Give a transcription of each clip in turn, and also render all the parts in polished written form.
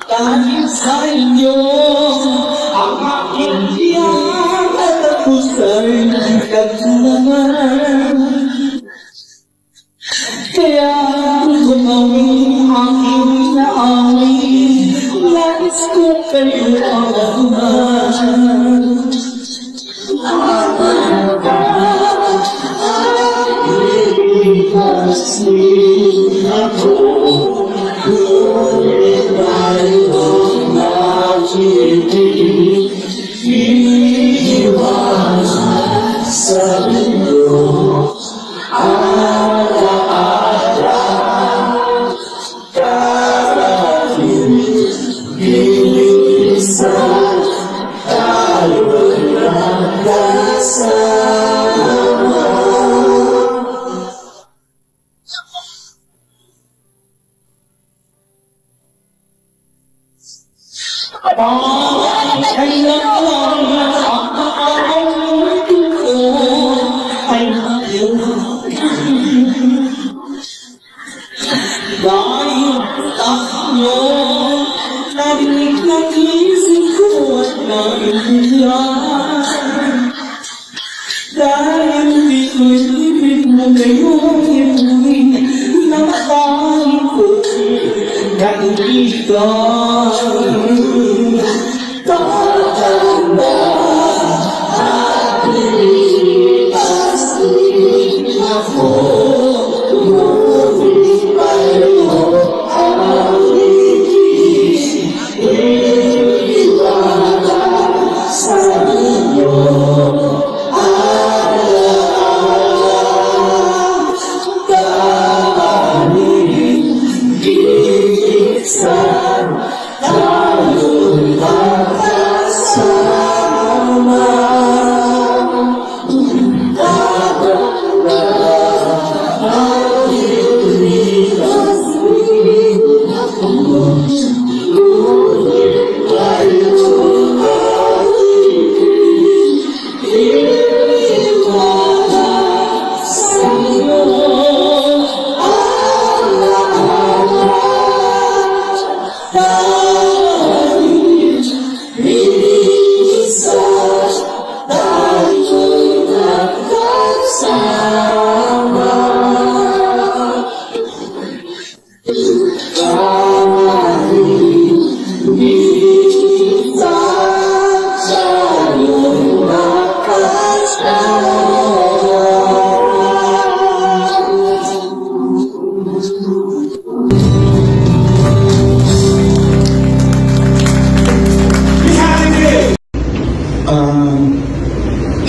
Dahil sa inyo ang aking tiyan at ako sa'y nagkagulangan. Kaya kung gumawin aking naawin, nais ko kayo awahan.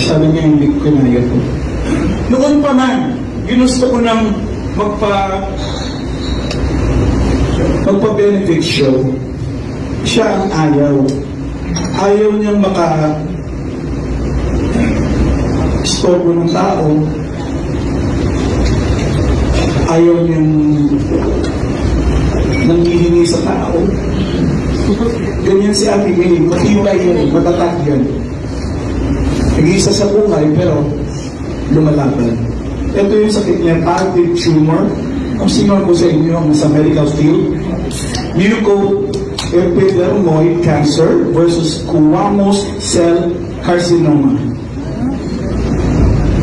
Sabi niya hindi ko kinaya ko. Noon pa man, ginusto ko nang magpa-benefit show. Siya ang ayaw. Ayaw niyang maka-istorbo ng tao. Ayaw niyang nanghihingi sa tao. Ganyan si Ate May. Matibay yan. Matatag yan. Nag-iisa sa buhay, pero lumalaban. Ito yung sakit niya, thyroid tumor. Kung sino ko sa inyo ang sa medical field, mucoepidermoid cancer versus squamous cell carcinoma.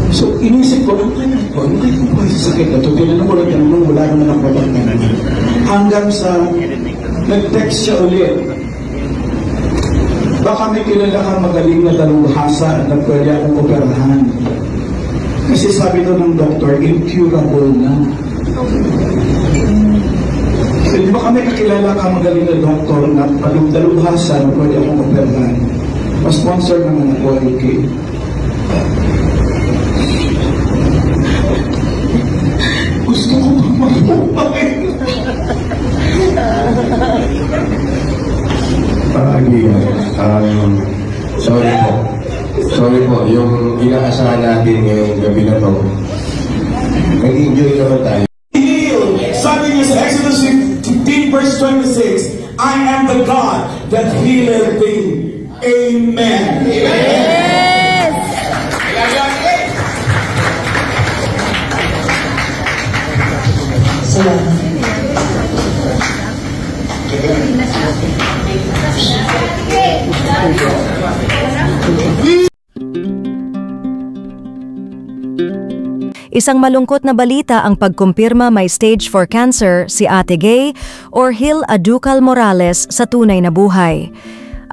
So, inisip ko, ano kaya ito? Ano kaya ito sa sakit na ito? Tinanong ko lang, wala naman ang papanganan. Hanggang sa, nag-text siya ulit. Baka may kilala kang magaling na dalubhasa na pwede akong operahan. Kasi sabi doon ng doktor, incurable na. Baka may kakilala kang magaling na doktor na dalubhasa na pwede akong operahan. Pa-sponsor naman ako, AK. Gusto ko mabuhay. Sorry po, yung inaasahan natin ngayong gabi na to, nag-enjoy naman tayo. Sabi niya sa Exodus 15 verse 26, I am the God that healeth thee. Amen. Yes! Salamat. Isang malungkot na balita ang pagkumpirma may stage 4 cancer si Ate Gay or Hil Aducal Morales sa tunay na buhay.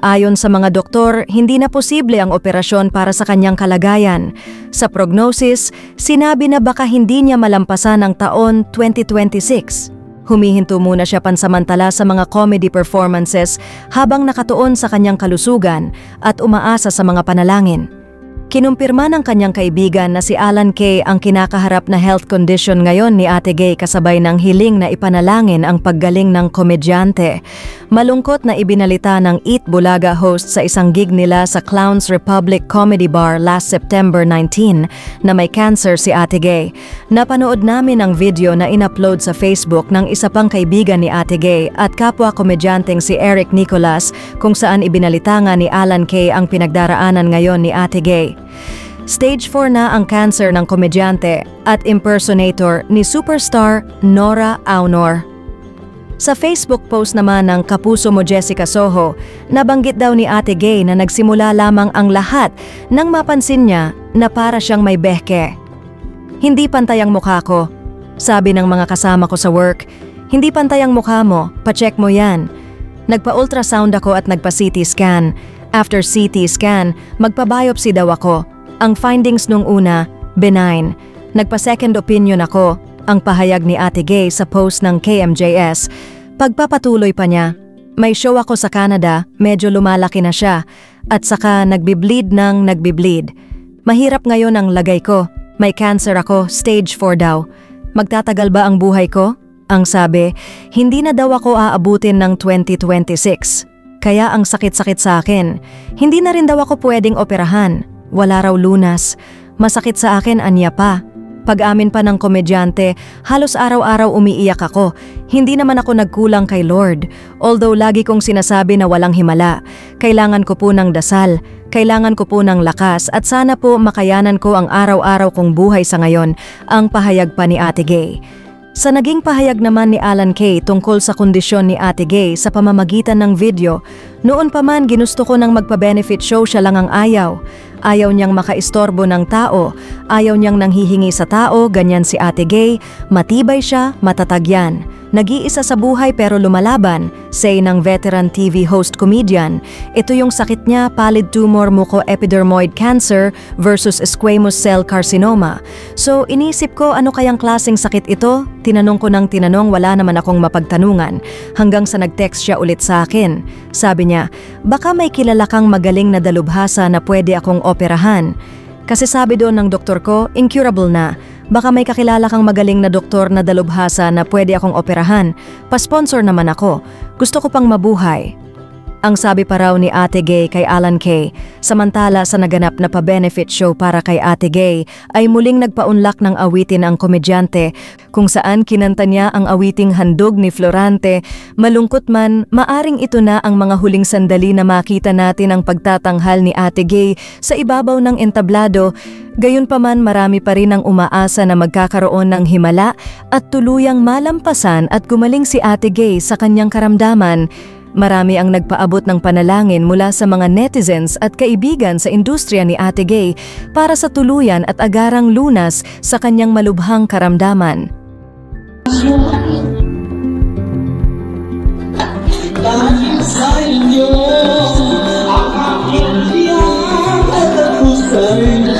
Ayon sa mga doktor, hindi na posible ang operasyon para sa kanyang kalagayan. Sa prognosis, sinabi na baka hindi niya malampasan ang taon 2026. Humihinto muna siya pansamantala sa mga comedy performances habang nakatuon sa kanyang kalusugan at umaasa sa mga panalangin. Kinumpirma ng kanyang kaibigan na si Alan Kay ang kinakaharap na health condition ngayon ni Ate Gay kasabay ng hiling na ipanalangin ang paggaling ng komedyante. Malungkot na ibinalita ng Eat Bulaga host sa isang gig nila sa Clowns Republic Comedy Bar last September 19 na may cancer si Ate Gay. Napanood namin ang video na in-upload sa Facebook ng isa pang kaibigan ni Ate Gay at kapwa komedyanteng si Eric Nicolas kung saan ibinalita nga ni Alan Kay ang pinagdaraanan ngayon ni Ate Gay. Stage 4 na ang cancer ng komedyante at impersonator ni superstar Nora Aunor. Sa Facebook post naman ng Kapuso Mo Jessica Soho, nabanggit daw ni Ate Gay na nagsimula lamang ang lahat nang mapansin niya na para siyang may behke. Hindi pantay ang mukha ko. Sabi ng mga kasama ko sa work, hindi pantay ang mukha mo, pacheck mo yan. Nagpa-ultrasound ako at nagpa-CT scan. After CT scan, magpa-biopsy daw ako. Ang findings nung una, benign. Nagpa-second opinion ako, ang pahayag ni Ate Gay sa post ng KMJS. Pagpapatuloy pa niya, may show ako sa Canada, medyo lumalaki na siya, at saka nagbibleed ng nagbibleed. Mahirap ngayon ang lagay ko, may cancer ako, stage 4 daw. Magtatagal ba ang buhay ko? Ang sabi, hindi na daw ako aabutin ng 2026. Kaya ang sakit-sakit sa akin. Hindi na rin daw ako pwedeng operahan. Wala raw lunas. Masakit sa akin anya pa. Pag-amin pa ng komedyante, halos araw-araw umiiyak ako. Hindi naman ako nagkulang kay Lord. Although lagi kong sinasabi na walang himala. Kailangan ko po ng dasal. Kailangan ko po ng lakas at sana po makayanan ko ang araw-araw kong buhay sa ngayon, ang pahayag pa ni Ate Gay. Sa naging pahayag naman ni Alan Kay tungkol sa kondisyon ni Ate Gay sa pamamagitan ng video, noon pa man ginusto ko ng magpa-benefit show siya lang ang ayaw. Ayaw niyang makaistorbo ng tao, ayaw niyang nanghihingi sa tao, ganyan si Ate Gay, matibay siya, matatag yan. Nag-iisa sa buhay pero lumalaban, say ng veteran TV host comedian. Ito yung sakit niya, pallid tumor mucoepidermoid cancer versus squamous cell carcinoma. So inisip ko ano kayang klaseng sakit ito? Tinanong ko ng tinanong, wala naman akong mapagtanungan. Hanggang sa nag-text siya ulit sa akin. Sabi niya, baka may kilala kang magaling na dalubhasa na pwede akong operahan. Kasi sabi doon ng doktor ko, incurable na. Baka may kakilala kang magaling na doktor na dalubhasa na pwede akong operahan. Pa-sponsor naman ako. Gusto ko pang mabuhay. Ang sabi pa raw ni Ate Gay kay Alan Kay, samantala sa naganap na pa-benefit show para kay Ate Gay, ay muling nagpaunlak ng awitin ang komedyante, kung saan kinanta niya ang awiting Handog ni Florante. Malungkot man, maaring ito na ang mga huling sandali na makita natin ang pagtatanghal ni Ate Gay sa ibabaw ng entablado. Gayunpaman, marami pa rin ang umaasa na magkakaroon ng himala at tuluyang malampasan at gumaling si Ate Gay sa kanyang karamdaman. Marami ang nagpaabot ng panalangin mula sa mga netizens at kaibigan sa industriya ni Ate Gay para sa tuluyan at agarang lunas sa kanyang malubhang karamdaman. Dahil sa inyo, ang aking tiyan at pusay